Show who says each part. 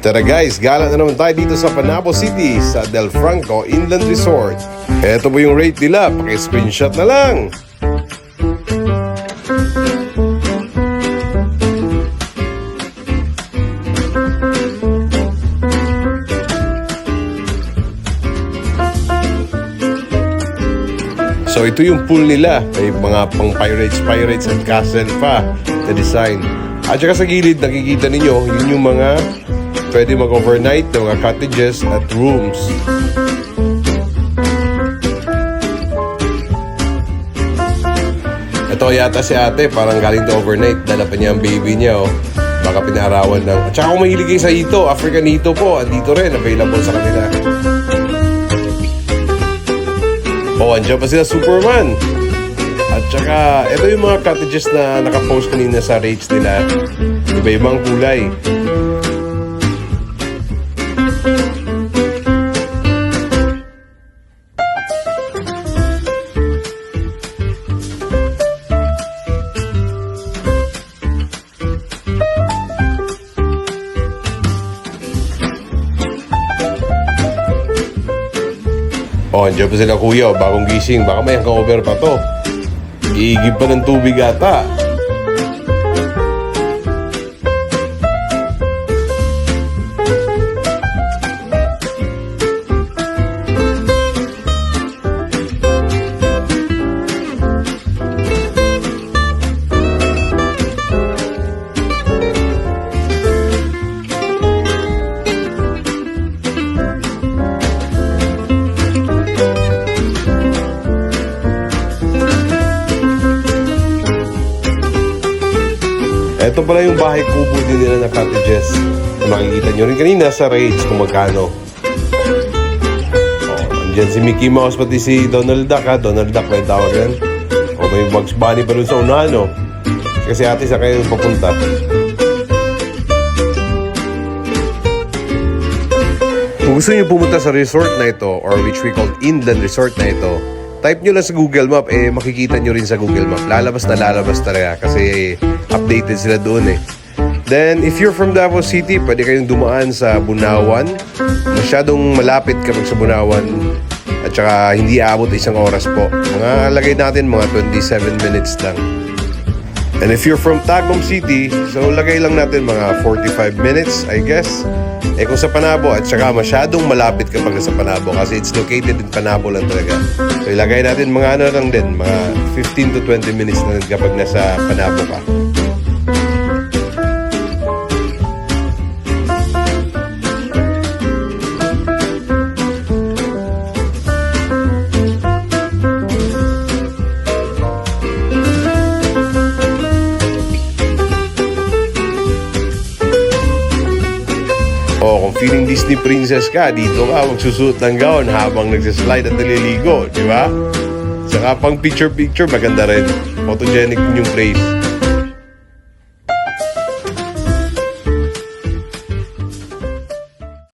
Speaker 1: Tara guys, gala na naman tayo dito sa Panabo City sa Del Franco Inland Resort. Eto po yung rate nila, paki-screenshot na lang. So ito yung pool nila, may mga pang pirates at castle pa na design. At saka sa gilid nakikita ninyo, yun yung mga pwede mag-overnight ng mga cottages at rooms. Ito yata si ate, parang galing to overnight. Dala pa niya ang baby niya, oh. Baka pinarawan lang. At saka kung mahilig kayo sa ito, African ito po, andito rin, available sa kanila. Oh, andyan pa sila Superman. At saka, ito yung mga cottages na nakapost kanina sa rates nila. Iba-ibang kulay. Oh, andyan pa sila kuya, bagong gising. Baka may hangover pa to. Iigib pa ng tubig ata. Ito pala yung bahay kubo din nila na cottages. Makikita nyo rin kanina sa rates kung magkano. Oh, andyan si Mickey Mouse pati si Donald Duck ha. Donald Duck may tawag yan. O may Bugs Bunny pa dun sa unahan no. Kasi ate sa kayo papunta. Kung gusto nyo pumunta sa resort na ito or which we call Inland Resort na ito, type nyo lang sa Google Map, makikita nyo rin sa Google Map. Lalabas talaga kasi updated sila doon Then, if you're from Davao City, pwede kayong dumaan sa Bunawan. Masyadong malapit kapag sa Bunawan. At saka hindi aabot 1 oras po. Mga lagay natin, mga 27 minutes lang. And if you're from Tagum City, so lagay lang natin mga 45 minutes, I guess. Kung sa Panabo, at saka masyadong malapit kapag nasa Panabo kasi it's located in Panabo lang talaga. So ilagay natin mga ano lang din, mga 15 to 20 minutes na rin kapag nasa Panabo ka. O kung feeling Disney princess ka, dito ka magsusuot ng gown habang nagsislide at naliligo, di ba? Saka pang picture-picture, maganda rin. Photogenic yung place.